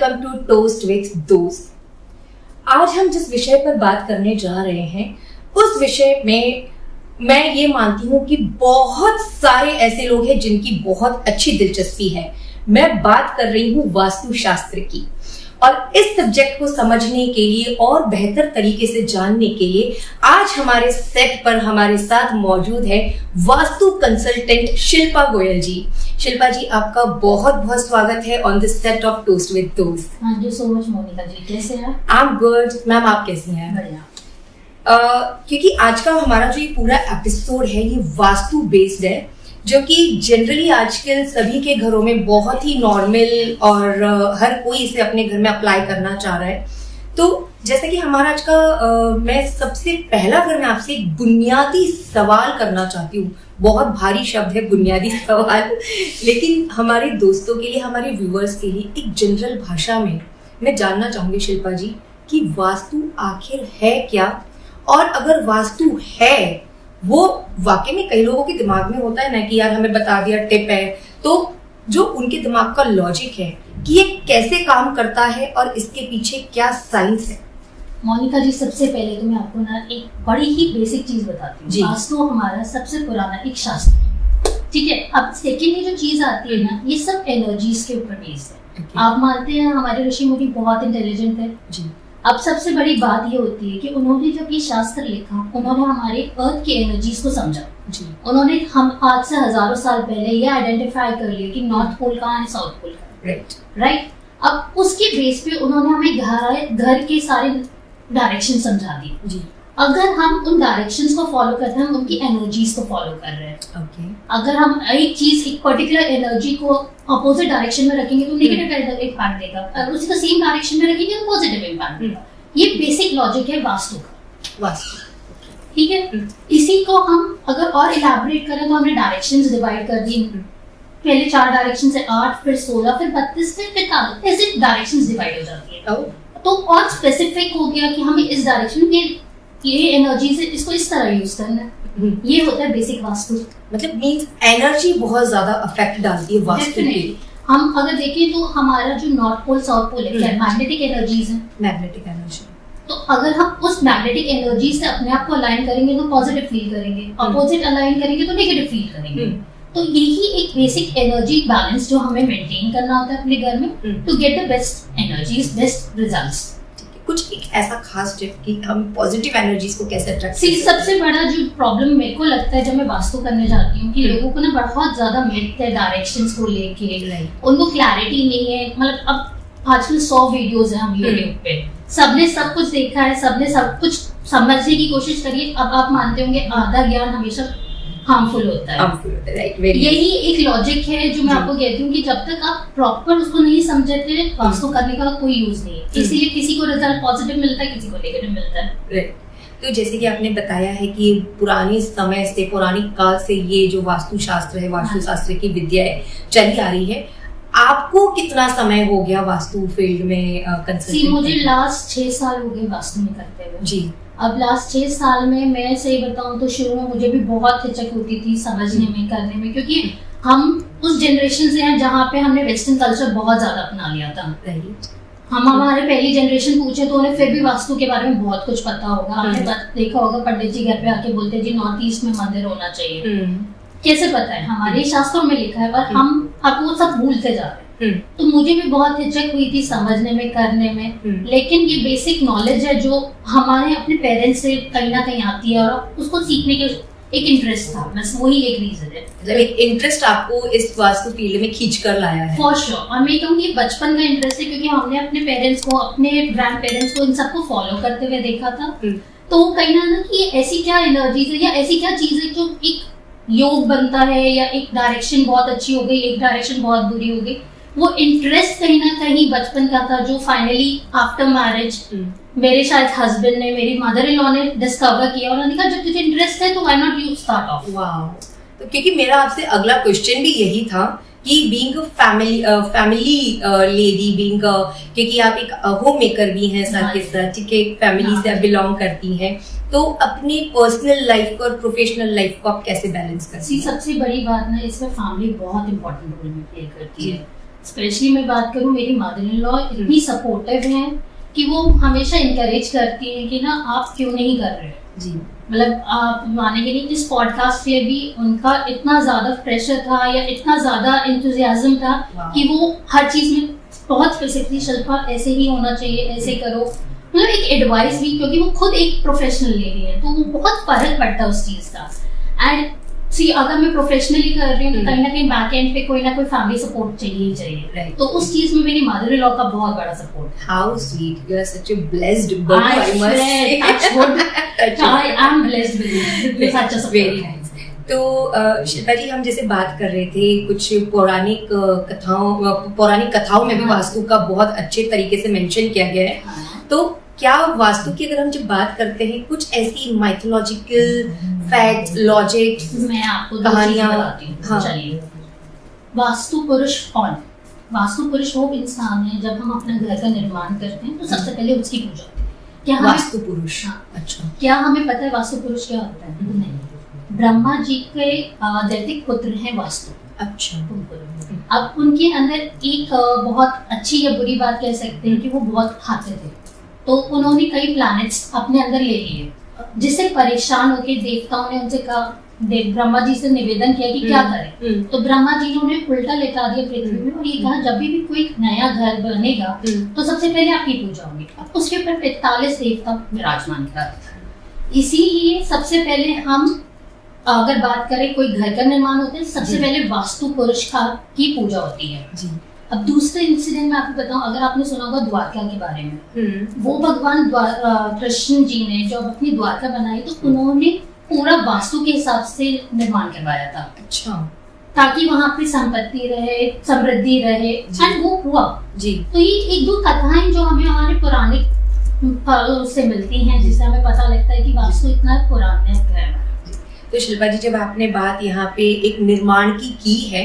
Welcome to toast with दोस्त। आज हम जिस विषय पर बात करने जा रहे हैं उस विषय में मैं ये मानती हूँ कि बहुत सारे ऐसे लोग हैं जिनकी बहुत अच्छी दिलचस्पी है। मैं बात कर रही हूँ वास्तुशास्त्र की, और इस सब्जेक्ट को समझने के लिए और बेहतर तरीके से जानने के लिए आज हमारे सेट पर हमारे साथ मौजूद है वास्तु कंसल्टेंट शिल्पा गोयल जी। शिल्पा जी, आपका बहुत बहुत स्वागत है on the set of toast with दोस्त। Thank you so much Monika ji, कैसे हैं? आई एम गुड मैम, आप कैसी हैं? बढ़िया। क्योंकि आज का हमारा जो ये पूरा एपिसोड है ये वास्तु बेस्ड है, जो कि जनरली आजकल सभी के घरों में बहुत ही नॉर्मल और हर कोई इसे अपने घर में अप्लाई करना चाह रहा है। तो जैसे कि हमारा आज का मैं सबसे पहला अगर मैं आपसे एक बुनियादी सवाल करना चाहती हूँ। बहुत भारी शब्द है बुनियादी सवाल, लेकिन हमारे दोस्तों के लिए, हमारे व्यूअर्स के लिए एक जनरल भाषा में मैं जानना चाहूंगी शिल्पा जी कि वास्तु आखिर है क्या, और अगर वास्तु है वो वाकई में कई लोगों के दिमाग में होता है ना कि यार हमें बता दिया टिप है, तो जो उनके दिमाग का लॉजिक है कि ये कैसे काम करता है और इसके पीछे क्या साइंस है। मोनिका जी, सबसे पहले तो मैं आपको ना एक बड़ी ही बेसिक चीज बताती हूँ। वास्तु हमारा सबसे पुराना एक शास्त्र है, ठीक है। अब सेकेंडली जो चीज आती है ना, ये सब एनर्जीज के ऊपर बेस्ड है। आप मानते हैं हमारे ऋषि मुनि बहुत इंटेलिजेंट है जी। अब सबसे बड़ी बात ये होती है कि उन्होंने जब ये शास्त्र लिखा, उन्होंने हमारे अर्थ की एनर्जीज को समझा जी। उन्होंने हम आज से हजारों साल पहले ये आइडेंटिफाई कर लिया कि नॉर्थ पोल कहाँ है, साउथ पोल कहाँ है, राइट। अब उसके बेस पे उन्होंने हमें घर के सारे डायरेक्शन समझा दिए जी। अगर हम उन डायरेक्शंस को फॉलो करते हैं, हम उनकी एनर्जीज को फॉलो कर रहे हैं। अगर हम एक चीज, एक पर्टिकुलर एनर्जी को अपोजिट डायरेक्शन में रखेंगे तो नेगेटिव इम्पैक्ट देगा, अगर उसी को सेम डायरेक्शन में रखेंगे तो पॉजिटिव इम्पैक्ट देगा। ये बेसिक लॉजिक है वास्तु का। ठीक है। इसी को हम अगर और इलैबोरेट करें तो हमने डायरेक्शंस डिवाइड कर दी। पहले 4 डायरेक्शन से 8, फिर 16, फिर 32, फिर 43, ऐसे डायरेक्शंस डिवाइड हो जाती है। तो और स्पेसिफिक हो गया कि हमें इस डायरेक्शन में ये एनर्जी से इसको इस तरह यूज करना है। ये होता है बेसिक वास्तु। मतलब मींस एनर्जी बहुत ज्यादा अफेक्ट डालती है वास्तु पे। हम अगर देखें तो हमारा जो नॉर्थ पोल साउथ पोल है, मैग्नेटिक एनर्जीज है। मैग्नेटिक एनर्जी, तो अगर हम उस मैग्नेटिक एनर्जी से अपने आप को अलाइन करेंगे तो पॉजिटिव फील करेंगे, अपोजिट अलाइन करेंगे तो नेगेटिव फील करेंगे। तो यही एक बेसिक एनर्जी बैलेंस जो हमें मेंटेन करना होता है अपने घर में, to get the best energies, best results. कुछ एक ऐसा खास टिप कि हम पॉजिटिव एनर्जीज को कैसे अट्रैक्ट करें। सबसे बड़ा जो प्रॉब्लम मेरे को लगता है जब मैं वास्तु करने जाती हूँ कि लोगों को ना बहुत ज्यादा मिथ है डायरेक्शंस को लेके, उनको क्लैरिटी नहीं है। मतलब अब आजकल 100 वीडियोस हैं हम यूट्यूब पे, सबने सब कुछ देखा है, सबने सब कुछ समझने की कोशिश करी है। अब आप मानते होंगे आधा ज्ञान हमेशा हार्मफुल होता है, राइट। यही एक लॉजिक है जो मैं आपको कहती हूँ कि जब तक आप प्रॉपर उसको नहीं समझते वास्तु करने का कोई यूज नहीं है। इसीलिए किसी को रिजल्ट पॉजिटिव मिलता है, किसी को नेगेटिव मिलता है, राइट। तो जैसे कि आपने बताया है कि पुराने समय से, पुरानी काल से ये जो वास्तुशास्त्र है, वास्तुशास्त्र की विद्या चली आ रही है। आपको कितना समय हो गया वास्तु फील्ड में कंसल्टिंग? मुझे लास्ट 6 साल हो गए वास्तु में करते हुए जी। अब लास्ट 6 साल में मैं सही बताऊं तो शुरू में मुझे भी बहुत हिचक होती थी समझने में, करने में, क्योंकि हम उस जनरेशन से हैं जहाँ पे हमने वेस्टर्न कल्चर बहुत ज्यादा अपना लिया था। हम हमारे पहली जनरेशन पूछे तो उन्हें फिर भी वास्तु के बारे में बहुत कुछ पता होगा। हमने देखा होगा पंडित जी घर पे आके बोलते जी नॉर्थ ईस्ट में मंदिर होना चाहिए। कैसे पता है? हमारे शास्त्रों में लिखा है, पर हम अब वो सब भूलते जा रहे हैं। तो मुझे भी बहुत हिचक हुई थी समझने में, करने में, लेकिन ये बेसिक नॉलेज है जो हमारे अपने पेरेंट्स से कहीं ना कहीं आती है और उसको सीखने के एक इंटरेस्ट था, बस वही एक रीजन है। मतलब एक इंटरेस्ट आपको इस वास्तु फील्ड में खींच कर लाया है। For sure. और मैं कहूँगी बचपन का इंटरेस्ट है, क्योंकि हमने अपने पेरेंट्स को, अपने ग्रैंड पेरेंट्स को इन सबको फॉलो करते हुए देखा था। तो कहीं ना कि ऐसी क्या एनर्जीज है या ऐसी क्या चीज है जो एक योग बनता है, या एक डायरेक्शन बहुत अच्छी हो गई, एक डायरेक्शन बहुत बुरी हो गई। वो इंटरेस्ट कहीं ना कहीं बचपन का था जो फाइनली आफ्टर मैरिज मेरे शायद हस्बैंड ने, मेरी मदर इन लॉ ने डिस्कवर किया और उन्होंने कहा जब तुझे इंटरेस्ट है तो why not you start of. Wow. तो क्योंकि मेरा आपसे अगला क्वेश्चन भी यही था कि बीइंग फैमिली लेडी, बीइंग क्योंकि आप एक होम मेकर भी हैं साथ के साथ, ठीक है, एक फैमिली से आप बिलोंग करती हैं, तो अपनी पर्सनल लाइफ को और प्रोफेशनल लाइफ को आप कैसे बैलेंस करती हैं? सबसे बड़ी बात ना, इसमें फैमिली बहुत इंपॉर्टेंट रोल प्ले करती है। स्पेशली मैं बात करूँ, मेरी मदर इन लॉ इतनी सपोर्टिव हैं कि वो हमेशा इंकरेज करती हैं कि ना आप क्यों नहीं कर रहे जी। मतलब आप मानेंगे नहीं, इस पॉडकास्ट पे भी उनका इतना ज्यादा प्रेशर था या इतना ज्यादा एंथुसियाज्म था कि वो हर चीज में बहुत स्पेसिफिकली शिल्पा ऐसे ही होना चाहिए, ऐसे करो, मतलब एक एडवाइस भी, क्योंकि वो खुद एक प्रोफेशनल लेडी है तो वो बहुत फर्क पड़ता है उस चीज का। एंड सी अगर मैं प्रोफेशनली कर रही हूँ तो कहीं ना कहीं बैक एंड पे कोई ना कोई फैमिली सपोर्ट चाहिए ही चाहिए, Right. तो उस चीज में मेरी मदर इन लॉ का बहुत बड़ा सपोर्ट है। How sweet, you are such a blessed bird, I must say. Touch wood. I am blessed with such a support. Very nice. तो शिल्पा जी, हम जैसे बात कर रहे थे कुछ पौराणिक कथाओं में भी वास्तु का बहुत अच्छे तरीके से मेंशन किया गया है। तो क्या वास्तु की अगर हम जब बात करते हैं, कुछ ऐसी माइथोलॉजिकल फैक्ट्स, लॉजिक, मैं आपको कहानियां बताती हूँ। हाँ। चलिए, वास्तु पुरुष कौन है? वास्तु पुरुष वो इंसान है, जब हम अपने घर का निर्माण करते हैं तो सबसे पहले उसकी पूजा होती है। क्या वास्तु पुरुष? हाँ। अच्छा। क्या हमें पता है वास्तु पुरुष क्या होता है? नहीं। ब्रह्मा जी के दैतिक पुत्र हैं वास्तु। अच्छा। अब उनके अंदर एक बहुत अच्छी या बुरी बात कह सकते हैं कि वो बहुत खाते थे, तो उन्होंने कई प्लैनेट्स अपने अंदर ले लिए, जिससे परेशान होकर देवताओं ने उनसे कहा, ब्रह्मा जी से निवेदन किया कि क्या करें। तो ब्रह्मा जी ने उन्हें उल्टा लेटा दिया पृथ्वी में और ये कहा जब भी कोई नया घर बनेगा तो सबसे पहले आपकी पूजा होगी। अब उसके ऊपर 45 देवता विराजमान करा। इसीलिए सबसे पहले हम अगर बात करें कोई घर का निर्माण होता है, सबसे पहले वास्तु पुरुष की पूजा होती है जी। अब दूसरे इंसिडेंट में आपको बताऊं, अगर आपने सुना होगा द्वारका के बारे में, वो भगवान कृष्ण जी ने जब अपनी द्वारका बनाई तो उन्होंने पूरा वास्तु के हिसाब से निर्माण करवाया था। अच्छा। ताकि वहां पे संपत्ति रहे, समृद्धि रहे, एंड वो हुआ जी। तो ये एक दो कथाएं जो हमें हमारे पुराने से मिलती हैं, जिससे हमें पता लगता है कि वास्तु इतना पुराना है। तो शिल्पा जी, जब आपने बात यहाँ पे एक निर्माण की है,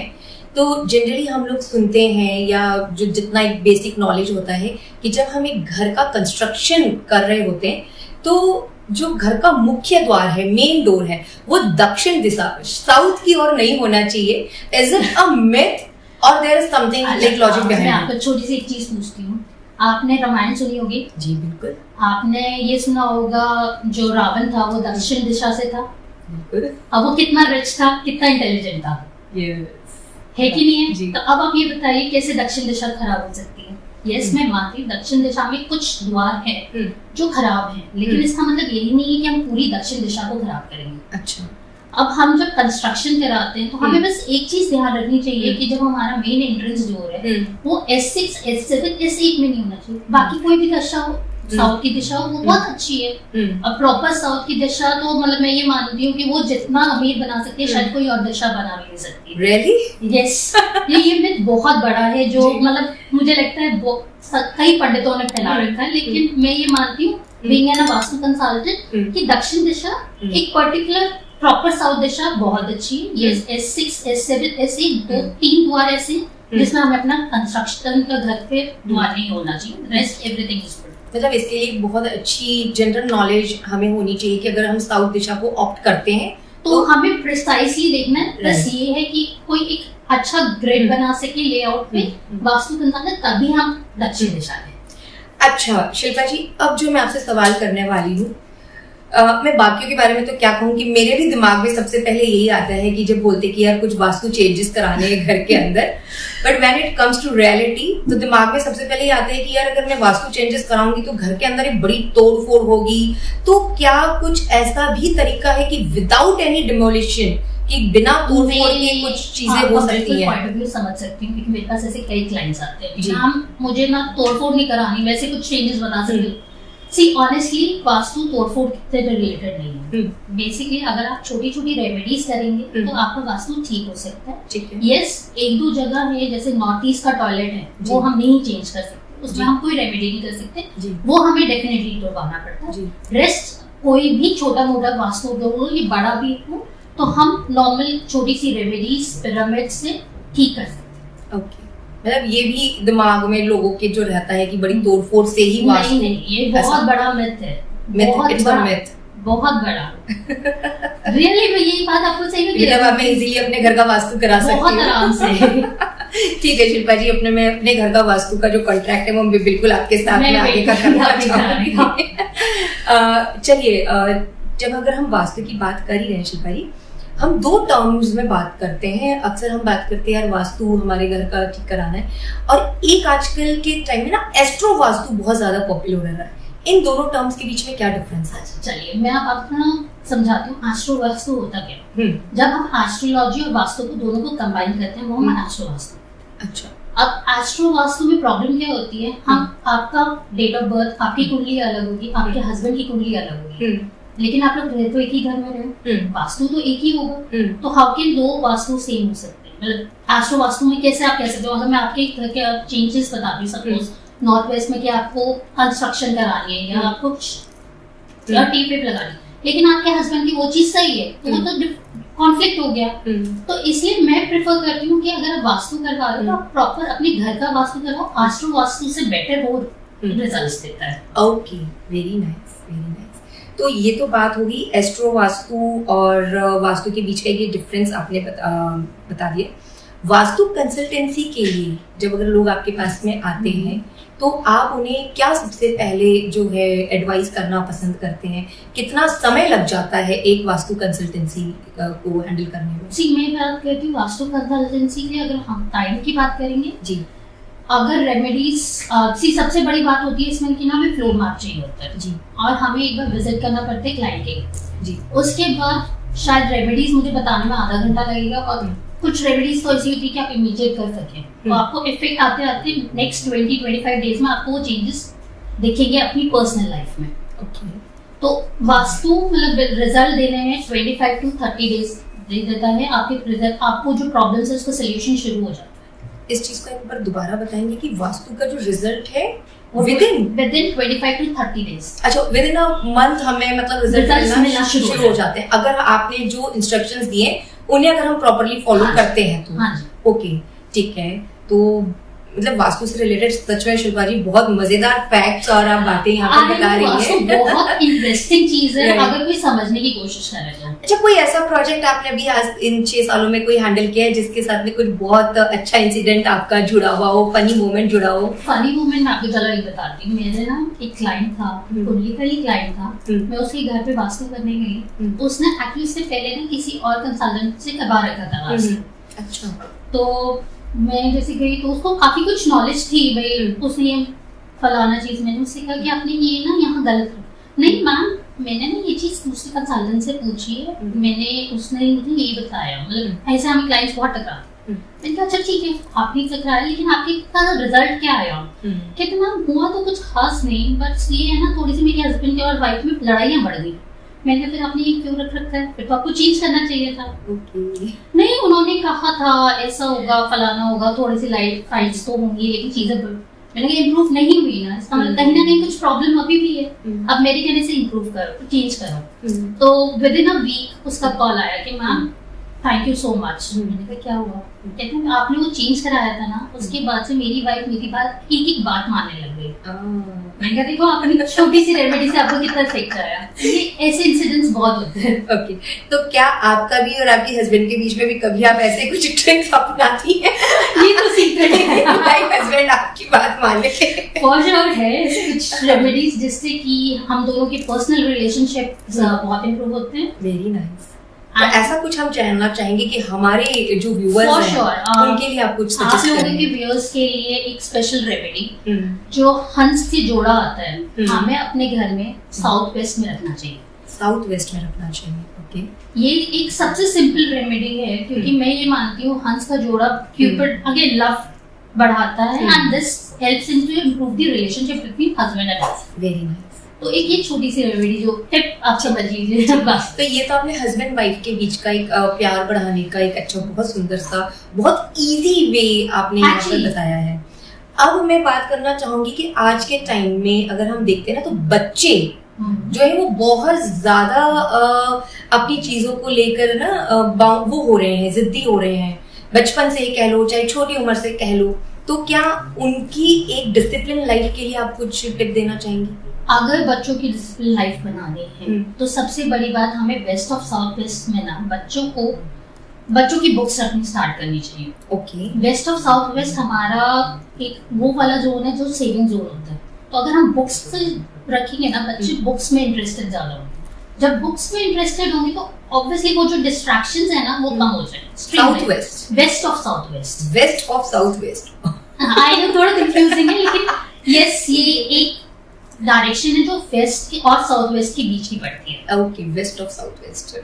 तो जनरली हम लोग सुनते हैं या जो जितना एक बेसिक नॉलेज होता है कि जब हम एक घर का कंस्ट्रक्शन कर रहे होते हैं तो जो घर का मुख्य द्वार है, मेन डोर है, वो दक्षिण दिशा, साउथ की ओर नहीं होना चाहिए। इज इट अ मिथ और there is something like logic behind? मैं आपको छोटी सी एक चीज पूछती हूँ, आपने रामायण सुनी होगी? जी बिल्कुल। आपने ये सुना होगा जो रावण था वो दक्षिण दिशा से था। अब वो कितना रिच था, कितना इंटेलिजेंट था, है कि नहीं है? तो अब आप ये बताइए कैसे दक्षिण दिशा खराब हो सकती है? यस, मैं मानती हूँ दक्षिण दिशा में कुछ द्वार हैं जो खराब हैं, लेकिन इसका मतलब यही नहीं है कि हम पूरी दक्षिण दिशा को खराब करेंगे। अच्छा। अब हम जब कंस्ट्रक्शन कराते हैं तो हमें बस एक चीज ध्यान रखनी चाहिए कि जब हमारा मेन एंट्रेंस डोर है वो S6, S7, S8 में नहीं होना चाहिए। बाकी कोई भी दिशा हो, साउथ की दिशा वो बहुत अच्छी है। अब प्रॉपर साउथ की दिशा तो मतलब मैं ये मानती हूँ कि वो जितना अमीर बना सकती है शायद कोई और दिशा बना भी नहीं सकती। Really? यस। ये मिथ बहुत बड़ा है जो मतलब मुझे लगता है कई पंडितों ने फैला रखा है, लेकिन मैं ये मानती हूँ बीइंग एन वास्तु कंसल्टेंट कि दक्षिण दिशा एक पर्टिकुलर प्रॉपर साउथ दिशा बहुत अच्छी है। यस, S6, S7, S8 तीन द्वार ऐसे जिसमें हमें अपना कंस्ट्रक्शन का घर पे द्वार नहीं होना चाहिए, रेस्ट एवरीथिंग इज गुड। मतलब इसके लिए बहुत अच्छी जनरल नॉलेज हमें होनी चाहिए कि अगर हम साउथ दिशा को ऑप्ट करते हैं तो हमें प्रिसाइसली देखना है। बस ये है कि कोई एक अच्छा ग्रिड बना सके लेआउट पे वास्तु कंसल्टेंट, तभी हम दक्षिण दिशा में। अच्छा शिल्पा जी, अब जो मैं आपसे सवाल करने वाली हूँ, मैं बाकियों के बारे में तो क्या कहूँ कि मेरे भी दिमाग में सबसे पहले यही आता है कि जब बोलते कि यार कुछ वास्तु चेंजेस कराने हैं घर के अंदर, but when it comes to reality तो दिमाग में सबसे पहले ये आता है कि यार अगर मैं वास्तु चेंजेस कराऊंगी तो घर के अंदर एक बड़ी तोड़ फोड़ होगी। तो क्या कुछ ऐसा भी तरीका है कि विदाउट एनी डिमोलिशन, कि बिना तोड़ फोड़ के कुछ चीजें हो सकती है? पॉइंट ऑफ व्यू समझ सकती हूँ क्योंकि मेरे पास ऐसे कई क्लाइंट्स आते हैं ना, मुझे ना तोड़ फोड़ नहीं करानी, वैसे कुछ चेंजेस बता सकती हूँ। सी ऑनेस्टली वास्तु तोड़फोड़ से रिलेटेड नहीं है। बेसिकली अगर आप छोटी छोटी रेमेडीज करेंगे तो आपका वास्तु ठीक हो सकता है। यस, एक दो जगह है जैसे नॉर्थ ईस्ट का टॉयलेट है वो हम नहीं चेंज कर सकते, उसमें हम कोई रेमेडी नहीं कर सकते, वो हमें डेफिनेटली तोड़वाना पड़ता है। रेस्ट कोई भी छोटा मोटा वास्तु हो, ये बड़ा भी हो, तो हम नॉर्मल छोटी सी रेमेडीज पिरामिड से ठीक कर सकते हैं। ओके, मतलब ये भी दिमाग में लोगों के जो रहता है कि बड़ी तोड़फोड़ से ही वास्तु। नहीं, ये बहुत बड़ा मिथ है, बहुत बड़ा। रियली मैं यही बात आपको सही में मतलब आप इजीली अपने घर का वास्तु करा सकती हूँ बहुत आराम से। ठीक है शिल्पा जी, मैं अपने घर का वास्तु का जो कॉन्ट्रैक्ट है वो बिल्कुल आपके साथ में आगे का करना चाहूंगी। चलिए, जब अगर हम वास्तु की बात कर ही रहे हैं शिल्पा जी, हम दो टर्म्स में बात करते हैं। अक्सर हम बात करते हैं यार वास्तु हमारे घर का ठीक कराना है, और एक आजकल के टाइम में ना एस्ट्रो वास्तु बहुत ज्यादा पॉपुलर हो रहा है। इन दोनों टर्म्स के बीच में क्या डिफरेंस है? चलिए मैं आप अपना समझाती हूँ। एस्ट्रो वास्तु होता क्या? जब हम एस्ट्रोलॉजी और वास्तु को दोनों को कंबाइन करते हैं वो हम एस्ट्रो वास्तु। अच्छा, अब एस्ट्रो वास्तु में प्रॉब्लम क्या होती है, हम आपका डेट ऑफ बर्थ, आपकी कुंडली अलग होगी, आपके हस्बैंड की कुंडली अलग होगी, लेकिन आप लोग रहे तो एक ही घर में रहे, वास्तु तो एक ही होगा। तो हाउ कैन दो वास्तु सेम हो सकते हैं? मतलब एस्ट्रो वास्तु में कैसे आप कह सकते हो? अगर मैं आपके घर के चेंजेस बताती हूँ, सपोज नॉर्थ वेस्ट में क्या आपको कंस्ट्रक्शन करानी है या आपको टेप वेप लगानी है, लेकिन आपके हस्बैंड की वो चीज सही है, तो वो तो कॉन्फ्लिक्ट हो गया। तो इसलिए मैं प्रेफर करती हूँ कि अगर आप वास्तु करवा रहे हो तो आप प्रॉपर अपने घर का वास्तु करवाओ। एस्ट्रो वास्तु से बेटर वो रिजल्ट्स देता है। Okay, very nice, very nice. तो ये तो बात होगी एस्ट्रो वास्तु और वास्तु के बीच का ये डिफरेंस आपने बता दिया। वास्तु कंसल्टेंसी के लिए जब अगर लोग आपके पास में आते हैं तो आप उन्हें क्या सबसे पहले जो है एडवाइस करना पसंद करते हैं? कितना समय लग जाता है एक वास्तु कंसल्टेंसी को हैंडल करने में? जी, मैं बात करती हूँ वास्तु कंसल्टेंसी के, अगर हम टाइम की बात करेंगे जी, अगर रेमेडीज सबसे बड़ी बात होती है इसमें कि ना हमें फ्लो मैप चाहिए होता है जी, और हमें एक बार विजिट करना पड़ता है क्लाइंट के जी। उसके बाद शायद रेमेडीज मुझे बताने में आधा घंटा लगेगा, और कुछ रेमेडीज तो ऐसी होती है कि आप इमीडिएट कर सकें, तो आपको इफेक्ट आते आते नेक्स्ट 20-25 डेज में आपको वो चेंजेस दिखेंगे अपनी पर्सनल लाइफ में। तो वास्तु मतलब रिजल्ट देने में 25 to 30 डेज दे देता है। आपको जो प्रॉब्लम्स है उसका सोल्यूशन शुरू हो जाता है। इस चीज को एक बार दोबारा बताएंगे कि वास्तु का जो रिजल्ट है विदिन 25 to 30 डेज, अच्छा विदिन अ मंथ हमें मतलब रिजल्ट मिलना शुरू हो जाते हैं अगर आपने जो इंस्ट्रक्शंस दिए उन्हें अगर हम प्रॉपर्ली फॉलो करते हैं तो। हाँ, ओके, ठीक है। तो मतलब वास्तु से रिलेटेड सच में शिल्पा जी बहुत मजेदार फैक्ट्स और आप बातें यहाँ पे बता रही हैं। बहुत इंटरेस्टिंग चीज है अगर कोई समझने की कोशिश करेगा। अच्छा, कोई ऐसा प्रोजेक्ट आपने अभी आज इन 6 सालों में कोई हैंडल किया है जिसके साथ में कुछ बहुत अच्छा इंसिडेंट आपका जुड़ा हुआ हो, फनी मोमेंट जुड़ा हो? फनी मोमेंट मैं आपको चलो एक बताती हूँ। मेरे ना एक क्लाइंट था, कुंडली का ही क्लाइंट था, मैं उसके घर पे वास्तु करने गई, उसने एक्चुअली से पहले ना किसी और कंसल्टेंट से करवा रखा था वास्तु। अच्छा, तो मैं जैसे गई तो उसको काफी कुछ नॉलेज थी भाई, उसने ये फलाना चीज, मैंने उससे कहा कि आपने ये ना यहाँ गलत नहीं मैम, मैंने ना ये चीज दूसरे कंसल्टेंट से पूछी है, उसने मुझे ये बताया, मतलब ऐसे हमें क्लाइंट्स बहुत टकराते। मैंने कहा अच्छा ठीक है आपने टकराया, लेकिन आपके रिजल्ट क्या आया? कहते मैम हुआ तो कुछ खास नहीं, बस ये है ना थोड़ी सी मेरे हस्बैंड की और वाइफ में लड़ाइयाँ बढ़ गई। मैंने कहा फिर आपने ये क्यों रख रखा है? फिर तो आपको चेंज करना चाहिए था। नहीं, उन्होंने कहा था ऐसा होगा फलाना होगा, थोड़ी सी लाइट फाइट्स तो होंगी, लेकिन चीजें मैंने कहा इम्प्रूव नहीं हुई ना, इसका मतलब कहीं ना कहीं कुछ प्रॉब्लम अभी भी है, अब मेरे कहने से इम्प्रूव करो, चेंज करो। तो विद इन अ वीक उसका कॉल आया कि ma'am thank you so much. मैंने कहा क्या हुआ? कहते हैं आपने वो चेंज कराया था ना, उसके बाद से मेरी वाइफ मेरी बात एक बात मानने लग गई। मैंने कहा देखो अपनी छोटी सी रेमेडी से आपको कितना इफेक्ट आया। ये ऐसे इंसिडेंट्स बहुत होते हैं। ओके, तो क्या आपका भी और आपके हस्बैंड के बीच में भी कभी आप ऐसे कुछ ट्रिक्स अपनाती हैं? ये तो सीक्रेट है, हस्बैंड आपकी बात मान ले। फॉर श्योर है ऐसे कुछ रेमेडीज जिससे कि हम दोनों के पर्सनल रिलेशनशिप बहुत इंप्रूव होते हैं। Very nice. तो ऐसा कुछ हम जानना चाहेंगे कि हमारे जो व्यूअर्स हैं उनके लिए आप कुछ सजेस्ट करेंगे? आप लोगों के व्यूअर्स के लिए एक स्पेशल रेमेडी जो हंस से जोड़ा आता है, हमें अपने घर में साउथ वेस्ट में रखना चाहिए। साउथ वेस्ट में रखना चाहिए, ओके। ये एक सबसे सिंपल रेमेडी है, क्योंकि मैं ये मानती हूँ हंस का जोड़ा क्यूपिड अगेन लव बढ़ाता है, and this helps in to improve the relationship between husband and wife. Very nice. तो एक ये छोटी सी रेमेडी जो टिप आप समझ लीजिए बस। तो ये तो आपने हस्बैंड वाइफ के बीच का एक प्यार बढ़ाने का एक अच्छा बहुत सुंदर सा बहुत इजी वे आपने यहाँ पर बताया है। अब मैं बात करना चाहूंगी कि आज के टाइम में अगर हम देखते हैं ना तो बच्चे जो है वो बहुत ज्यादा अपनी चीजों को लेकर ना वो हो रहे हैं, जिद्दी हो रहे हैं, बचपन से कह लो चाहे छोटी उम्र से कह लो। तो क्या उनकी एक डिसिप्लिन लाइफ के लिए आप कुछ टिप देना चाहेंगी? अगर बच्चों की डिसिप्लिन लाइफ बनानी है तो सबसे बड़ी बात हमें वेस्ट ऑफ साउथ वेस्ट में ना बच्चों को बच्चों की बुक्स रखनी स्टार्ट करनी चाहिए। Okay. West of south west हमारा एक वो वाला जोन है जो सेविंग जोन होता है। तो अगर हम बुक्स रखेंगे ना, बच्चे बुक्स में इंटरेस्टेड ज्यादा होंगे। जब बुक्स में इंटरेस्टेड होंगे तो ऑब्वियसली वो जो डिस्ट्रैक्शंस है ना वो कम हो जाएंगे। South west, west of south west, west of south west. I know थोड़ा कंफ्यूजिंग है, लेकिन यस ये एक डायरेक्शन है जो वेस्ट और साउथ वेस्ट के बीच की पड़ती है। Okay, west of south west.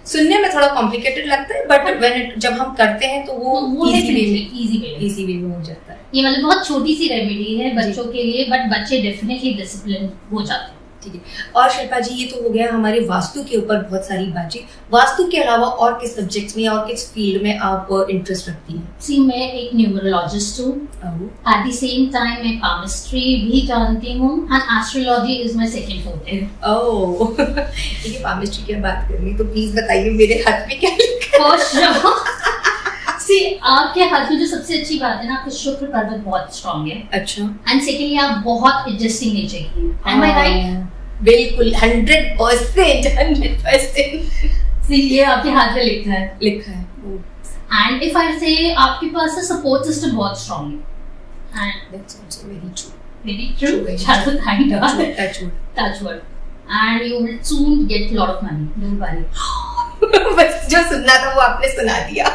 सुनने में थोड़ा कॉम्प्लिकेटेड लगता है, बट जब हम करते हैं तो वो इजी वे में हो जाता है। ये मतलब बहुत छोटी सी रेमेडी है बच्चों के लिए, बट बच्चे डेफिनेटली डिसिप्लिन हो जाते हैं। ठीक है। और शिल्पा जी, ये तो हो गया हमारे वास्तु के ऊपर बहुत सारी बातें। वास्तु के अलावा और किस सब्जेक्ट्स में और किस फील्ड में आप इंटरेस्ट रखती हैं? सी मैं एक न्यूमरोलॉजिस्ट हूँ, एट द सेम टाइम मैं पामिस्ट्री भी जानती हूँ, and astrology is my second forte. Oh, ठीक है। पामिस्ट्री की बात करनी तो प्लीज बताइए मेरे हाथ में क्या लिखा है? सी आपके हाथ में जो सबसे अच्छी बात है ना, आपका शुक्र पर्वत बहुत स्ट्रांग है। अच्छा। एंड सेकंडली आप बहुत एडजस्टिंग नेचर की हैं। एम आई राइट? बिल्कुल 100%। ये आपके हाथ में लिखा है। एंड इफ आई से आपके पास सपोर्ट सिस्टम बहुत स्ट्रांग है। And that's also very true. शायद thank God, touch wood, and you will soon get lot of money, don't worry. बस जो सुनना था वो आपने सुना दिया।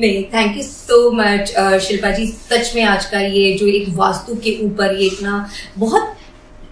नहीं, thank you so much Shilpa ji. सच में आज का ये जो एक वास्तु के ऊपर ये इतना बहुत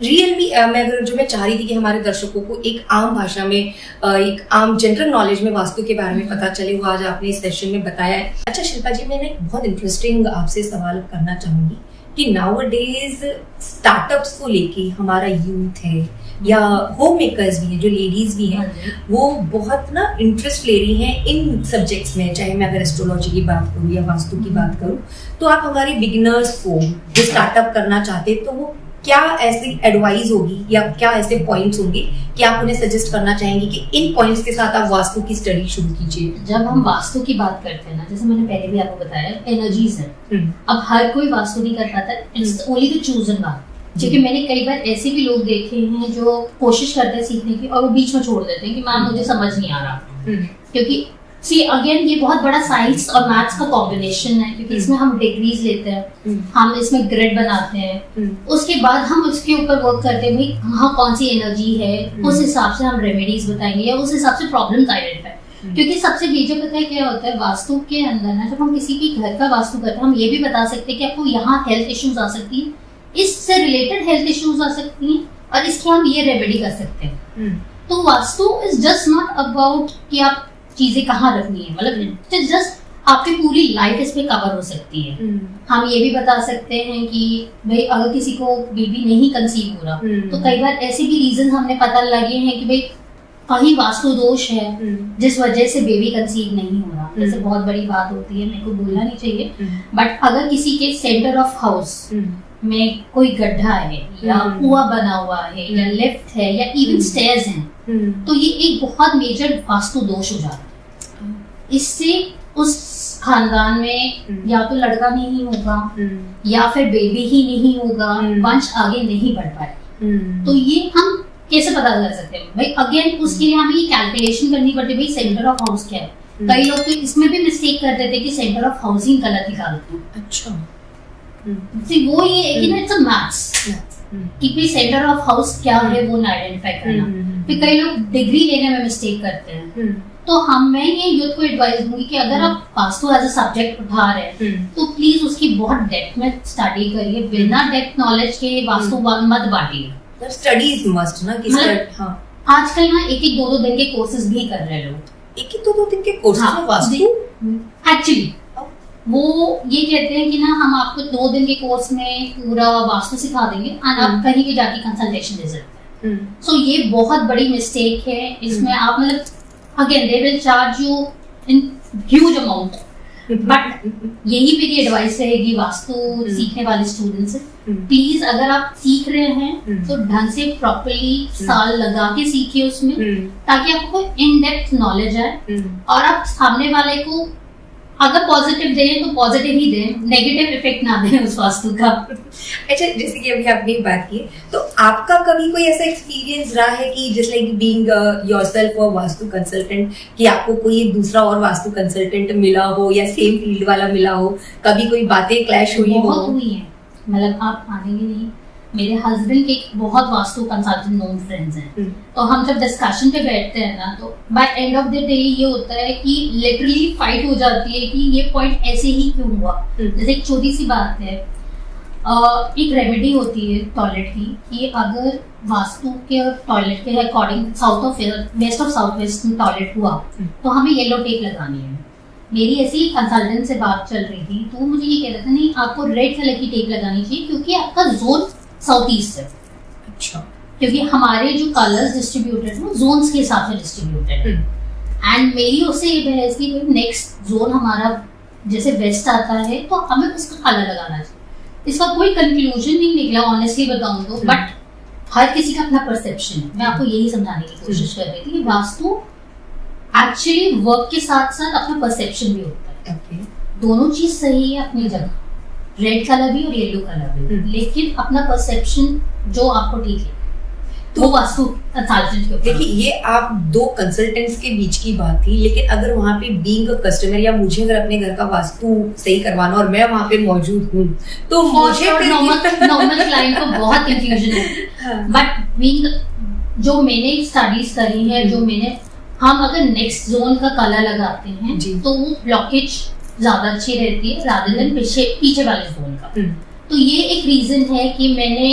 रियली मैं चाह रही थी कि हमारे दर्शकों को एक आम भाषा में एक आम जनरल नॉलेज में वास्तु के बारे में पता चले, वो आज आपने इस सेशन में बताया है। अच्छा शिल्पा जी, मैंने एक बहुत इंटरेस्टिंग आपसे सवाल करना चाहूंगी कि नाउअडेज स्टार्टअप्स को लेके हमारा यूथ है या होम मेकर्स भी हैं, जो लेडीज भी हैं, वो बहुत ना इंटरेस्ट ले रही हैं इन सब्जेक्ट्स में। चाहे मैं अगर एस्ट्रोलॉजी की बात करूँ या वास्तु की बात करूँ, तो आप हमारे बिगिनर्स को जो स्टार्टअप करना चाहते हैं, तो वो क्या ऐसी एडवाइस होगी या क्या ऐसे पॉइंट्स होंगे कि आप उन्हें सजेस्ट करना चाहेंगे कि इन पॉइंट्स के साथ आप वास्तु की स्टडी शुरू कीजिए? जब हम वास्तु की बात करते हैं ना, जैसे मैंने पहले भी आपको बताया, एनर्जीज है। अब हर कोई वास्तु नहीं कर पाता, it's only the chosen one. क्योंकि मैंने कई बार ऐसे भी लोग देखे हैं जो कोशिश करते हैं सीखने की और वो बीच में छोड़ देते हैं कि मैम मुझे समझ नहीं आ रहा। क्योंकि सी अगेन ये बहुत बड़ा साइंस और मैथ्स का कॉम्बिनेशन है, क्योंकि इसमें हम डिग्रीज लेते हैं, हम इसमें ग्रिड बनाते हैं, उसके बाद हम उसके ऊपर वर्क करते हैं, भाई हाँ कौन सी एनर्जी है, उस हिसाब से हम रेमेडीज बताएंगे या उस हिसाब से प्रॉब्लम्स आइडेंटिफाई। क्योंकि सबसे मेजर पता है क्या होता है वास्तु के अंदर ना, जब हम किसी के घर का वास्तु करते हैं, हम ये भी बता सकते हैं कि आपको यहाँ हेल्थ इश्यूज आ सकती है, इससे रिलेटेड हेल्थ इश्यूज आ सकती हैं, और इसकी हम ये रेमेडी कर सकते हैं। तो vastu is just not about कि आप चीजें कहाँ रखनी है, मतलब जस्ट आपकी पूरी लाइफ इस पे कवर हो सकती है। हम ये भी बता सकते हैं कि भाई अगर किसी को बेबी नहीं कंसीव हो रहा, तो कई बार ऐसे भी रीजन हमने पता लगे हैं कि भाई कहीं वास्तु दोष है जिस वजह से बेबी कंसीव नहीं हो रहा। जैसे बहुत बड़ी बात होती है, मेरे को बोलना नहीं चाहिए, बट अगर किसी के सेंटर ऑफ हाउस में कोई गड्ढा है या कुआं बना हुआ है या लिफ्ट है या इवन स्टेयर्स हैं, तो ये एक बहुत मेजर वास्तु दोष हो जाता है। इससे उस खानदान में या तो लड़का नहीं होगा या फिर बेबी ही नहीं होगा, वंश आगे नहीं बढ़ पाए। तो ये हम कैसे पता कर सकते हैं भाई? अगेन उसके लिए हमें ये कैलकुलेशन करनी पड़ती है, भाई सेंटर ऑफ हाउस क्या है। कई लोग तो इसमें भी मिस्टेक कर देते हैं कि सेंटर ऑफ हाउसिंग गलत निकालते हैं। अच्छा। वो ये है कि ना इट्स अ मैथ्स कि भाई सेंटर ऑफ हाउस क्या है वो ना आइडेंटिफाई करना। फिर कई लोग डिग्री लेने में मिस्टेक करते हैं। तो मैं ये यूथ को एडवाइस दूंगी कि अगर आप वास्तु एज अ सब्जेक्ट उठा रहे हैं तो प्लीज उसकी बहुत डेप्थ में स्टडी करिए। बिना डेप्थ नॉलेज के वास्तु मत बांटिए। स्टडीज मस्ट ना कि हाँ। आजकल ना एक एक दो दिन के कोर्सेज भी कर रहे हैं लोग। एक एक दो दिन के कोर्सेज में वास्तु एक्चुअली वो ये कहते हैं कि ना हम आपको 2 दिन के कोर्स में पूरा वास्तु सिखा देंगे और आप कहीं भी जाके कंसल्टेशन दे सकते हैं। सो ये बहुत बड़ी मिस्टेक है। इसमें आप मतलब again they will charge you in huge amount, but यही मेरी एडवाइस रहेगी वास्तु सीखने वाले स्टूडेंट्स से, प्लीज अगर आप सीख रहे हैं तो ढंग से प्रॉपर्ली साल लगा के सीखिए उसमें, ताकि आपको इन डेप्थ नॉलेज आए और आप सामने वाले को अगर पॉजिटिव दें तो पॉजिटिव ही दें, नेगेटिव इफेक्ट ना दें उस वास्तु का। अच्छा, जैसे कि अभी आपने बात की, तो आपका कभी कोई ऐसा एक्सपीरियंस रहा है कि जस्ट लाइक बीइंग योरसेल्फ और वास्तु कंसल्टेंट, कि आपको कोई दूसरा और वास्तु कंसल्टेंट मिला हो या सेम फील्ड वाला मिला हो, कभी कोई बातें क्लैश हुई हो? बहुत हुई है, मतलब आप मानेंगे नहीं, मेरे हस्बैंड के बहुत वास्तु कंसल्टेंट नोन फ्रेंड्स हैं। तो हम जब डिस्कशन पे बैठते हैं ना, तो by end of the day ये होता है कि लिटरली फाइट हो जाती है कि ये पॉइंट ऐसे ही क्यों हुआ। जैसे एक छोटी सी बात है, एक रेमेडी होती है टॉयलेट की, कि अगर वास्तु के टॉयलेट के according west of south west में टॉयलेट हुआ तो हमें येलो टेप लगानी है। मेरी ऐसी कंसल्टेंट से बात चल रही थी, तो वो मुझे ये कह रहा था नहीं आपको रेड कलर की टेप लगानी चाहिए क्योंकि आपका जोन साउथ ईस्ट है। अच्छा। क्योंकि हमारे जो कलर्स डिस्ट्रीब्यूटेड है जोन्स के हिसाब से डिस्ट्रीब्यूटेड है। एंड मेरी उससे ये बहस की नेक्स्ट जोन हमारा जैसे वेस्ट आता है तो हमें उसका कलर लगाना चाहिए। इसका कोई कंक्लूजन नहीं निकला ऑनेस्टली बताऊं तो, बट हर किसी का अपना परसेप्शन है। मैं आपको यही समझाने की कोशिश कर रही थी कि वास्तु एक्चुअली वर्क के साथ साथ अपना परसेप्शन भी होता है। दोनों चीज सही है अपनी जगह, रेड कलर भी और येलो कलर भी, लेकिन अपना परसेप्शन जो आपको ठीक है तो वास्तु कंसल्टेंट के ऊपर। देखिए, ये आप दो कंसल्टेंट्स के बीच की बात थी, लेकिन अगर वहाँ पे बीइंग अ कस्टमर या मुझे अगर अपने घर का वास्तु सही करवाना और मैं वहाँ पे मौजूद हूँ तो मुझे नॉर्मल क्लाइंट को बहुत कंफ्यूजन है। बट बीइंग जो मैंने स्टडीज करी है, जो मैंने हम अगर नेक्स्ट जोन का कलर लगाते हैं तो वो ब्लॉकेज ज्यादा अच्छी रहती है रादर देन पीछे वाले जोन का। तो ये एक रीजन है कि मैंने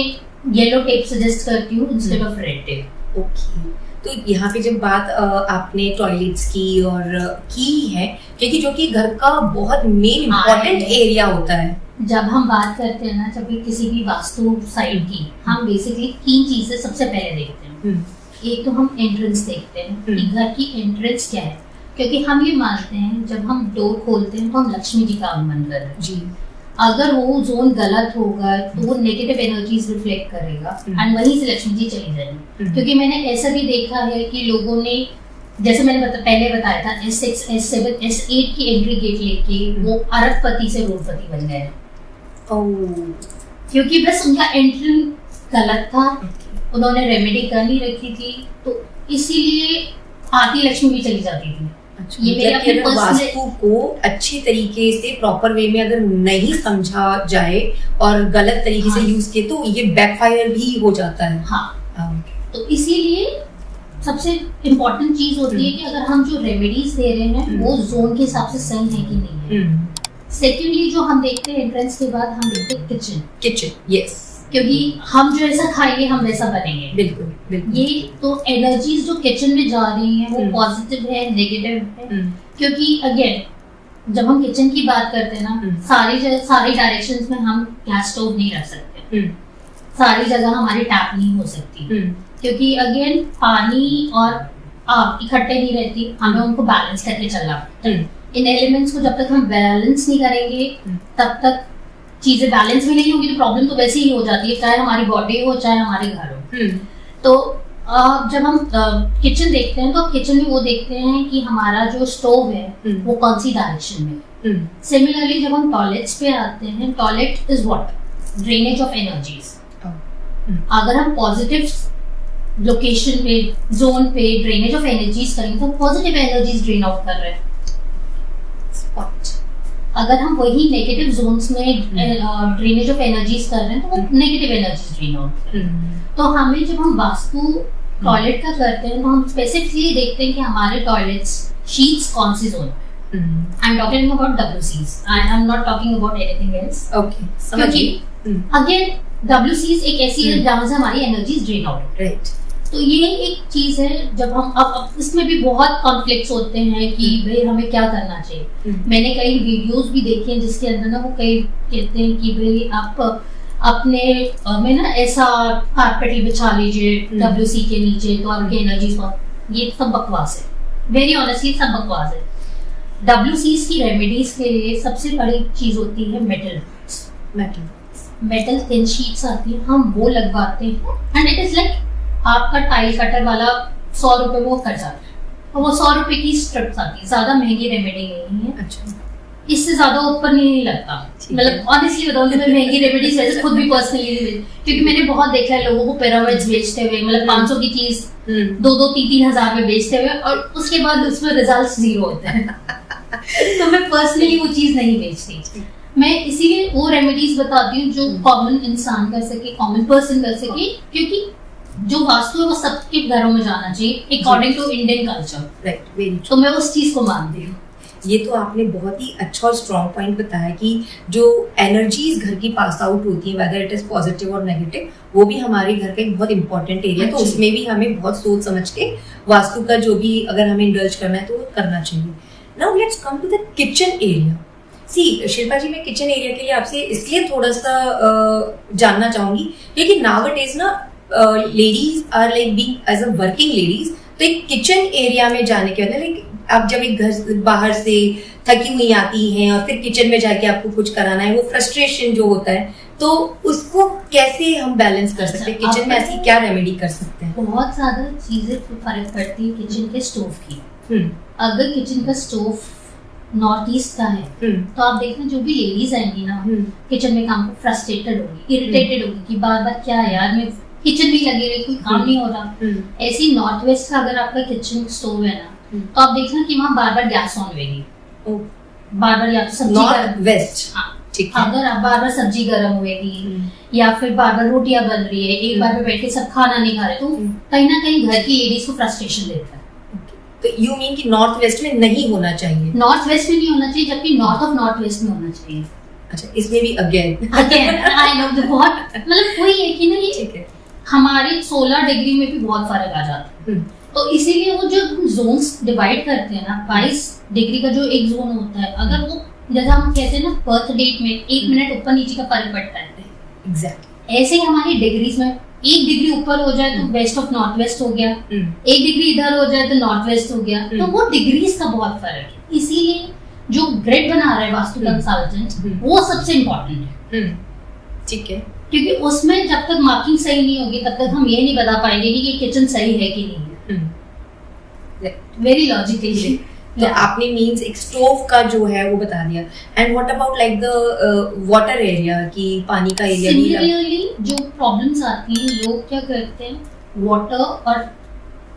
येलो टेप सजेस्ट करती हूँ instead of red tape. Okay, तो यहाँ पे जब बात आपने टॉयलेट्स की और की है, क्योंकि जो कि घर का बहुत मेन इम्पोर्टेंट एरिया होता है। जब हम बात करते हैं ना, जब भी किसी भी वास्तु साइड की, हम बेसिकली 3 चीजें सबसे पहले देखते हैं। एक तो हम एंट्रेंस देखते हैं कि घर की एंट्रेंस क्या है, क्योंकि हम ये मानते हैं जब हम डोर खोलते हैं तो हम लक्ष्मी जी का आगमन कर रहे हैं जी। अगर वो जोन गलत होगा तो वो नेगेटिव एनर्जीज रिफ्लेक्ट करेगा एंड वहीं से लक्ष्मी जी चली जाएंगी। क्योंकि मैंने ऐसा भी देखा है कि लोगों ने, जैसे मैंने पहले बताया था, S6, S7, S8 की एंट्री गेट लेके वो अरबपति से रोडपति बन गए, क्योंकि बस उनका एंट्री गलत था। उन्होंने रेमेडी कर नहीं रखी थी, तो इसीलिए आती लक्ष्मी भी चली जाती थी। अच्छा, ये मेरे अपने वास्तु को अच्छी तरीके से प्रॉपर वे में अगर नहीं समझा जाए और गलत तरीके से यूज किए तो ये बैकफायर भी हो जाता है। तो इसीलिए सबसे इम्पोर्टेंट चीज होती है कि अगर हम जो रेमेडीज दे रहे हैं वो जोन के हिसाब से सही है कि नहीं है। सेकेंडली जो हम देखते हैं एंट्रेंस के बाद, हम देखते हैं किचन। यस, क्योंकि हम जो ऐसा खाएंगे हम वैसा बनेंगे। बिल्कुल, बिल्कुल। ये तो एनर्जीज जो किचन में जा रही हैं वो पॉजिटिव है, नेगेटिव है। क्योंकि अगेन जब हम किचन की बात करते हैं ना, सारी डायरेक्शंस में हम गैस स्टोव नहीं रख सकते, सारी जगह हमारी टैप नहीं हो सकती, क्योंकि अगेन पानी और आग इकट्ठे नहीं रहती, हमें उनको बैलेंस करके चलना पड़ता है। इन एलिमेंट्स को जब तक हम बैलेंस नहीं करेंगे तब तक चीजें बैलेंस में नहीं होगी, तो प्रॉब्लम तो वैसे ही हो जाती है, चाहे हमारी बॉडी हो चाहे हमारे घर हो। तो जब हम किचन देखते हैं तो किचन में वो देखते हैं कि हमारा जो स्टोव है वो कौन सी डायरेक्शन में। सिमिलरली जब हम टॉयलेट्स पे आते हैं, toilet is what, drainage of energies. अगर हम पॉजिटिव लोकेशन पे, जोन पे ड्रेनेज ऑफ एनर्जीज करेंगे तो पॉजिटिव एनर्जीज ड्रेन आउट कर रहे हैं। अगर हम वही नेगेटिव जोन्स में ड्रेनेज ऑफ एनर्जीज कर रहे हैं तो वो नेगेटिव एनर्जीज ड्रेन आउट। तो हमें जब हम वास्तु टॉयलेट का करते हैं तो हम स्पेसिफिकली देखते हैं कि हमारे टॉयलेट्स शीट्स कौन सी zone. I am talking about WCs, I am not talking about anything else. Okay, क्योंकि अगेन WCs एक ऐसी है जहां से हमारी एनर्जीज ड्रेन आउट। राइट, तो ये एक चीज है। जब हम अब इसमें भी बहुत कॉन्फ्लिक्ट्स होते हैं कि भाई हमें क्या करना चाहिए। मैंने कई वीडियोस भी देखे हैं जिसके अंदर ना वो कई कहते हैं कि भाई आप अपने में ना ऐसा कारपेट बिछा लीजिए WC के नीचे तो आपकी एनर्जीज, ये सब बकवास है। वेरी ऑनेस्टली सब बकवास है। WCs की रेमेडीज के लिए सबसे बड़ी चीज होती है मेटल थिन शीट्स आती है, हम वो लगवाते हैं एंड इट इज लाइक आपका टाइल कटर वाला 100 रुपए वो कर जाता है, और वो 100 रुपए की स्ट्रिप्स आती है, ज्यादा महंगी रेमेडी नहीं है। अच्छा, इससे ज्यादा ऊपर नहीं लगता। मतलब ऑनेस्टली बताऊं तो मैं महंगी रेमेडीज वैसे खुद भी पर्सनली नहीं बेचती, क्योंकि मैंने बहुत देखा है लोगों को पिरामिड्स बेचते हुए, मतलब 500 की चीज 2-3 हजार में बेचते हुए, और उसके बाद उसमें रिजल्ट 0 होते हैं। तो मैं पर्सनली वो चीज नहीं बेचती। मैं इसीलिए वो रेमेडीज बताती हूँ जो कॉमन इंसान कर सके, कॉमन पर्सन कर सके, क्योंकि जो वास्तु है वो सबके घरों में जाना चाहिए according to Indian culture. Right, very true. तो मैं उस चीज को मानती हूँ। ये तो आपने बहुत ही अच्छा और स्ट्रॉन्ग पॉइंट बताया कि जो एनर्जीज घर की पास आउट होती है, वेदर इट इज पॉजिटिव और नेगेटिव, वो भी हमारे घर का एक बहुत इंपॉर्टेंट एरिया है। तो उसमें भी हमें बहुत सोच समझ के वास्तु का जो भी अगर हमें इंडल्ज करना है तो वो करना चाहिए। Now let's come to the kitchen area. See Shilpa ji, मैं किचन एरिया के लिए आपसे इसलिए थोड़ा सा जानना चाहूंगी क्योंकि नाउअडेज ना ladies are like being as a working ladies, तो एक किचन एरिया में जाने के बाद लाइक आप जब एक घर बाहर से थकी हुई आती हैं और फिर किचन में जाके आपको कुछ कराना है, वो फ्रस्ट्रेशन जो होता है, तो उसको कैसे हम बैलेंस कर सकते हैं? किचन में ऐसी क्या रेमेडी कर सकते हैं? बहुत ज्यादा चीजें फर्क पड़ती है किचन के स्टोव की। अगर किचन का स्टोव नॉर्थ ईस्ट का है तो आप देखना जो भी लेडीज आएंगी ना किचन में काम को फ्रस्ट्रेटेड होगी, इरिटेटेड होगी कि बार बार क्या यार मैं किचन में लगे रही, कोई काम नहीं हो रहा। ऐसी नॉर्थ वेस्ट का अगर आपका किचन स्टोव है ना, तो आप देखना कि वहाँ बार बार गैस ऑन होगी, बार बार या तो सब्जी नॉर्थ वेस्ट, ठीक है, अगर आप बार बार सब्जी गर्म होगी या फिर बार बार रोटियां बन रही है, एक बार में बैठ के सब खाना नहीं खा रहे, तो कहीं ना कहीं घर की लेडीज को फ्रस्ट्रेशन देता है। तो यू मीन कि नॉर्थ वेस्ट में नहीं होना चाहिए? नॉर्थ वेस्ट में नहीं होना चाहिए, जबकि नॉर्थ ऑफ नॉर्थ वेस्ट में होना चाहिए। अच्छा, इसमें भी अगेन आई नो बहुत, मतलब कोई है कि ना, ये हमारे 16 डिग्री में भी बहुत फर्क आ जाता है। तो इसीलिए वो जो जोन्स डिवाइड करते हैं ना, 22 डिग्री का जो एक जोन होता है, अगर वो जैसा हम कहते हैं ना बर्थ डेट में 1 मिनट ऊपर नीचे का फर्क पड़ता है, एग्जैक्टली ऐसे ही हमारी डिग्रीज में 1 डिग्री ऊपर हो जाए तो वेस्ट ऑफ नॉर्थ वेस्ट हो गया, 1 डिग्री इधर हो जाए तो नॉर्थ वेस्ट हो गया। तो वो डिग्रीज का बहुत फर्क है। इसीलिए जो ग्रिड बना रहा है वास्तु कंसल्टेंट, वो सबसे इम्पोर्टेंट है। ठीक है, क्योंकि उसमें जब तक मार्किंग सही नहीं होगी तब तक हम ये नहीं बता पाएंगे कि ये किचन सही है कि नहीं है। Very logically. तो आपने मींस एक स्टोव का जो है वो बता दिया। And what about like the water area, की पानी का एरिया? सिमिलरली जो प्रॉब्लम्स आती हैं, लोग क्या करते हैं वाटर और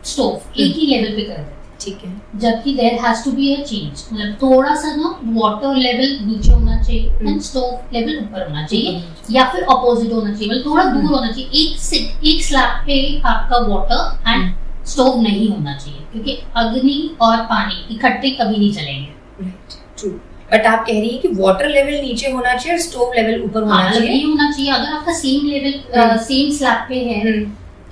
स्टोव एक ही लेवल पे करते हैं, ठीक है, जबकि there has to be a change. मतलब थोड़ा सा ना वाटर लेवल नीचे होना चाहिए एंड स्टोव लेवल ऊपर होना चाहिए, या फिर अपोजिट होना चाहिए, मतलब थोड़ा दूर होना चाहिए। एक स्लैब पे आपका वाटर एंड स्टोव नहीं होना चाहिए, क्योंकि अग्नि और पानी इकट्ठे कभी नहीं चलेंगे। Right, true. बट आप कह रही हैं कि वाटर लेवल नीचे होना चाहिए और स्टोव लेवल ऊपर होना चाहिए। नहीं होना चाहिए। अगर आपका सेम लेवल सेम स्लैब पे है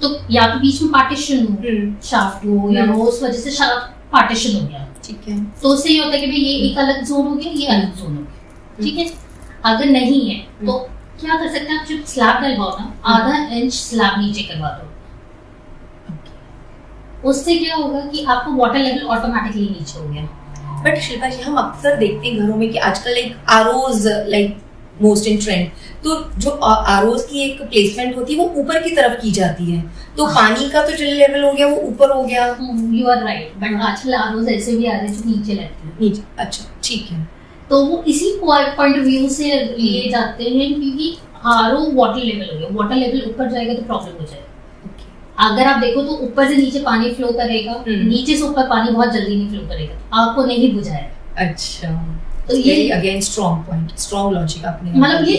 तो या तो बीच में पार्टीशन हो, शाफ्ट हो, या वो उस वजह से शाफ्ट पार्टीशन हो गया, ठीक है, तो उससे ये होता है कि भाई ये एक अलग जोन हो गया, ये अलग जोन हो गया, ठीक है। अगर नहीं है तो क्या कर सकते हैं आप, जब स्लैब डलवाओ ना, आधा इंच स्लैब नीचे करवा दो। उससे क्या होगा कि आपका वाटर लेवल ऑटोमेटिकली नीचे हो गया। बट शिल्पा जी, हम अक्सर देखते हैं घरों में कि आजकल like ROs like most in trend, तो जो आरओज की एक प्लेसमेंट होती है वो ऊपर की तरफ की जाती है, तो पानी का तो जो लेवल हो गया वो ऊपर हो गया। यू आर राइट, बट आजकल आरओज ऐसे भी आ रहे हैं जो नीचे लगते हैं। नीचे, अच्छा, ठीक है। तो वो इसी पॉइंट ऑफ व्यू से लिए जाते हैं, क्योंकि आरओ वाटर लेवल हो गया, वाटर लेवल ऊपर जाएगा तो प्रॉब्लम हो जाएगा। अगर आप देखो तो ऊपर से नीचे पानी फ्लो करेगा, नीचे से ऊपर पानी बहुत जल्दी नहीं फ्लो करेगा, आपको नहीं बुझाएगा। अच्छा, तो ये again strong point, strong logic आपने, मतलब ये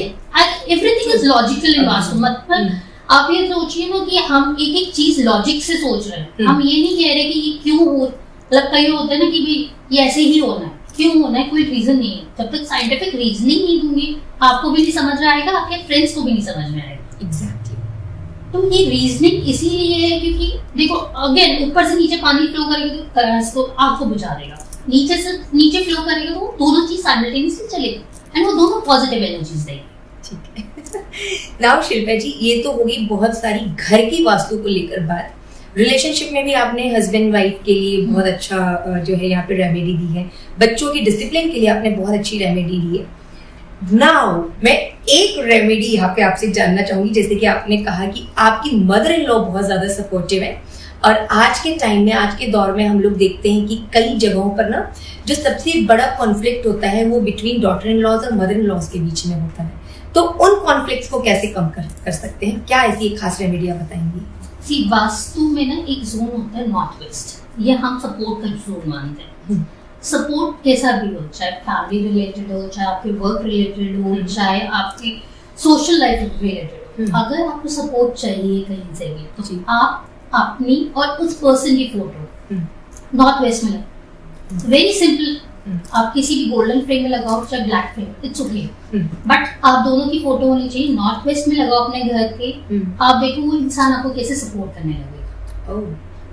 everything is logical in vastu. मतलब आप ये सोचिए ना कि हम एक एक चीज लॉजिक से सोच रहे हैं, हम ये नहीं कह रहे कि ये क्यों हो, मतलब कई होते हैं ना कि भाई ये ऐसे ही होना है, क्यों होना है, कोई रीजन नहीं है। जब तक साइंटिफिक रीजनिंग नहीं दूंगी आपको भी नहीं समझ में आएगा, आपके फ्रेंड्स को भी नहीं समझ में आएगा। एग्जैक्टली। तो ये रीजनिंग इसीलिए है क्योंकि देखो अगेन ऊपर से नीचे पानी फ्लो करेगा तो इसको आपको बुझा देगा, नीचे से नीचे फ्लो करेगा तो दोनों चीज साइमल्टेनियसली चलेगी एंड वो दोनों पॉजिटिव एनर्जीज देगी। ठीक है। नाउ शिल्पा जी, ये तो होगी बहुत सारी घर की वास्तु को लेकर बात। रिलेशनशिप में भी आपने हस्बैंड वाइफ के लिए बहुत अच्छा जो है यहाँ पे रेमेडी दी है, बच्चों की डिसिप्लिन के लिए आपने बहुत अच्छी रेमेडी दी है। नाउ मैं एक रेमेडी यहाँ पे आपसे जानना चाहूंगी, जैसे कि आपने कहा कि आपकी मदर इन लॉ बहुत ज्यादा सपोर्टिव है, और आज के टाइम में, आज के दौर में हम लोग देखते हैं कि कई जगहों पर ना जो सबसे बड़ा कॉन्फ्लिक्ट होता है वो बिटवीन डॉटर इन लॉज और मदर इन लॉज के बीच में होता है। तो उन कॉन्फ्लिक्ट्स को कैसे कम कर सकते हैं? क्या ऐसी एक खास रेमेडी आप बताएंगी? सी, वास्तु में ना एक जोन होता है नॉर्थ वेस्ट, ये हम सपोर्ट का जोन मानते हैं। सपोर्ट कैसा भी हो, चाहे फैमिली रिलेटेड हो, चाहे आपके वर्क रिलेटेड हो, चाहे आपके सोशल लाइफ रिलेटेड हो, अगर आपको सपोर्ट चाहिए कहीं से भी तो आप अपनी और उस पर्सन की फोटो नॉर्थ वेस्ट में लगाओ। वेरी सिंपल, आप किसी भी गोल्डन फ्रेम में लगाओ चाहे black frame, it's okay, but आप दोनों की फोटो होनी चाहिए। नॉर्थ वेस्ट में लगाओ अपने घर के, आप देखो वो इंसान आपको कैसे सपोर्ट करने लगेगा।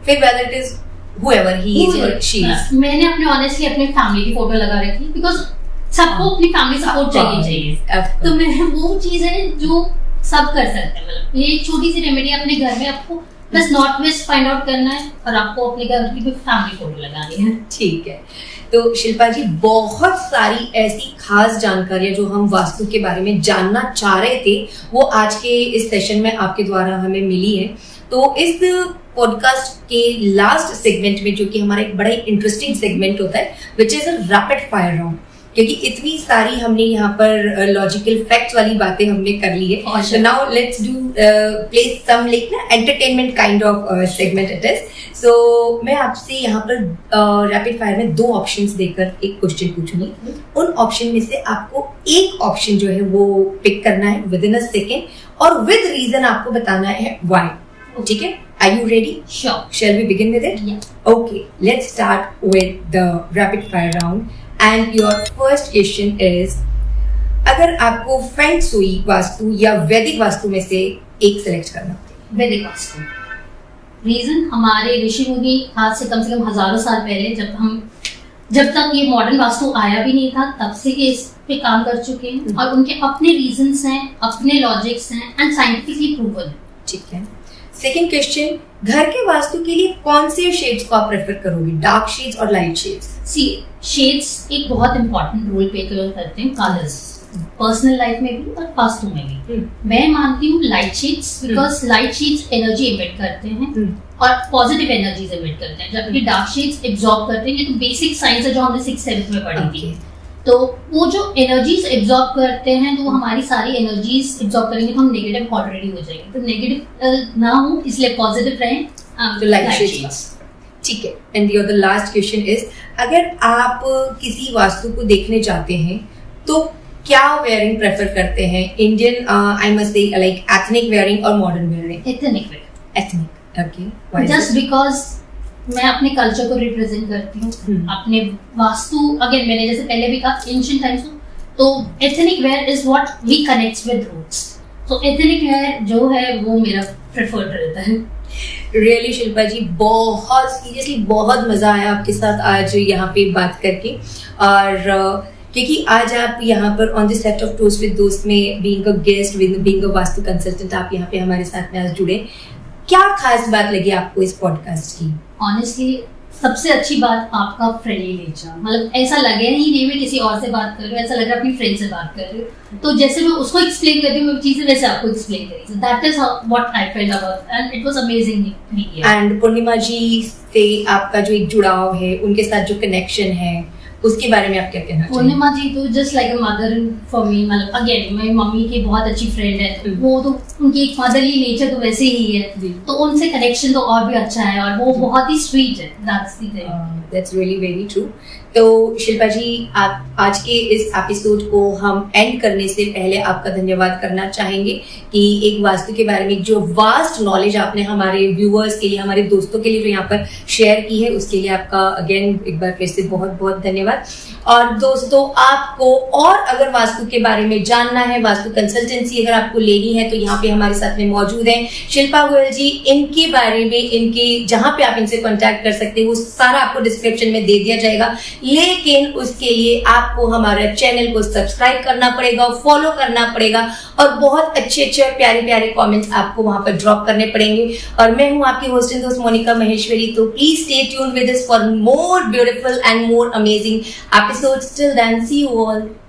फिर whether it is whoever he is or she is, मैंने अपने ऑनेस्टली अपने फैमिली की फोटो लगा रखी बिकॉज सबको अपनी फैमिली सपोर्ट चाहिए। तो मैं वो चीज है जो सब कर सकते हैं। मतलब ये एक छोटी सी रेमेडी अपने घर में आपको बस नॉर्थ वेस्ट फाइंड आउट करना है और आपको अपने घर की भी फैमिली फोटो लगानी है। ठीक है। तो शिल्पा जी, बहुत सारी ऐसी खास जानकारियां जो हम वास्तु के बारे में जानना चाह रहे थे वो आज के इस सेशन में आपके द्वारा हमें मिली है। तो इस पॉडकास्ट के लास्ट सेगमेंट में, जो कि हमारा एक बड़ा इंटरेस्टिंग सेगमेंट होता है, which is a rapid fire round, क्योंकि इतनी सारी हमने यहाँ पर लॉजिकल फैक्ट्स वाली बातें हमने कर ली है। So now let's do play some like ना entertainment kind of segment it is. So मैं आपसे यहाँ पर रैपिड फायर में 2 ऑप्शंस देकर एक क्वेश्चन पूछूंगी। उन ऑप्शन में से आपको एक ऑप्शन जो है वो पिक करना है विद इन अ सेकेंड, और विद रीजन आपको बताना है व्हाई। ठीक है? Are you ready? Sure. Shall we begin with it? Yeah. Okay, let's start with the rapid fire round. And your first question is, अगर आपको फेंग शुई वास्तु या वैदिक वास्तु में से एक सेलेक्ट करना हो? वैदिक वास्तु। रीजन, हमारे ऋषि मुनि आज से कम हजारों साल पहले, जब तक ये मॉडर्न वास्तु आया भी नहीं था, तब से ये इस पे काम कर चुके हैं और उनके अपने रीजंस हैं, अपने लॉजिक्स हैं एंड साइंटिफिकली प्रूवन है। ठीक है। सेकेंड क्वेश्चन, घर के वास्तु के लिए कौन से शेड्स को आप प्रेफर करोगे, डार्क शेड्स और लाइट शेड्स? सी, शेड्स एक बहुत इंपॉर्टेंट रोल प्ले करते हैं कलर्स, पर्सनल लाइफ में भी और वास्तु में भी। मैं मानती हूँ light shades, because light shades energy emit करते हैं और पॉजिटिव एनर्जीज इमिट करते हैं, जबकि डार्क शेड्स एब्जॉर्ब करते हैं। ये तो बेसिक साइंस है जो हमने 6th-7th में पढ़ी थी। तो वो जो एनर्जीज एब्जॉर्ब करते हैं, तो वो हमारी सारी एनर्जीज एब्जॉर्ब करेंगे तो हम नेगेटिव ऑलरेडी हो जाएंगे। तो नेगेटिव ना हो, इसलिए पॉजिटिव रहें, तो लाइट शेड्स। ठीक है। And your the last question is, अगर आप किसी वास्तु को देखने जाते हैं तो क्या वेयरिंग प्रेफर करते हैं? Indian, I must say, like ethnic wearing और modern wearing? Ethnic wear. Ethnic, okay. Just because मैं अपने कल्चर को रिप्रेजेंट करती हूँ, अपने वास्तु, अगेन मैंने जैसे पहले भी कहा, एंशिएंट टाइम्स में, तो ethnic wear is what we connects with roots. तो एथनिक वेयर जो है वो मेरा प्रेफर्ड रहता है। रियली शिल्पा जी, बहुत सीरियसली बहुत मजा आया आपके साथ आज यहाँ पे बात करके। और क्योंकि आज आप यहाँ पर on the set of toast with दोस्त में being a guest, being a vastu consultant, आप यहाँ पे हमारे साथ में आज जुड़े। क्या खास बात लगी आपको इस पॉडकास्ट की? ऑनेस्टली सबसे अच्छी बात आपका फ्रेंडली नेचर, मतलब ऐसा लगे ही नहीं मैं किसी और से बात कर रही हूँ, ऐसा लग रहा है अपनी फ्रेंड से बात कर रही हूँ। तो जैसे मैं उसको एक्सप्लेन करती हूँ चीजें, वैसे आपको एक्सप्लेन करी। That is what I felt about and it was amazing. And Purnima ji से आपका जो एक जुड़ाव है, उनके साथ जो कनेक्शन है, उसके बारे में आप क्या कहना चाहिए? पूर्णिमा जी तो just like a mother for me. मतलब अगेन मेरी मम्मी की बहुत अच्छी फ्रेंड है, वो तो उनकी एक मदरली नेचर तो वैसे ही है, तो उनसे कनेक्शन तो और भी अच्छा है और वो बहुत ही स्वीट है। That's really very true. तो शिल्पा जी, आप आज के इस एपिसोड को हम एंड करने से पहले आपका धन्यवाद करना चाहेंगे कि एक वास्तु के बारे में जो वास्ट नॉलेज आपने हमारे व्यूअर्स के लिए, हमारे दोस्तों के लिए जो यहाँ पर शेयर की है, उसके लिए आपका अगेन एक बार फिर से बहुत बहुत धन्यवाद। और दोस्तों, आपको और अगर वास्तु के बारे में जानना है, वास्तु कंसल्टेंसी अगर आपको लेनी है, तो यहाँ पे हमारे साथ में मौजूद हैं शिल्पा गोयल जी। इनके बारे में, इनके जहां पे आप इनसे कांटेक्ट कर सकते हैं वो सारा आपको डिस्क्रिप्शन में दे दिया जाएगा, लेकिन उसके लिए आपको हमारे चैनल को सब्सक्राइब करना पड़ेगा, फॉलो करना पड़ेगा और बहुत अच्छे अच्छे प्यारे प्यारे कमेंट्स आपको वहां पर ड्रॉप करने पड़ेंगे। और मैं हूं आपकी होस्ट एंड दोस्त मोनिका महेश्वरी। तो please stay tuned with us for more beautiful and more amazing episodes. Till then, see you all.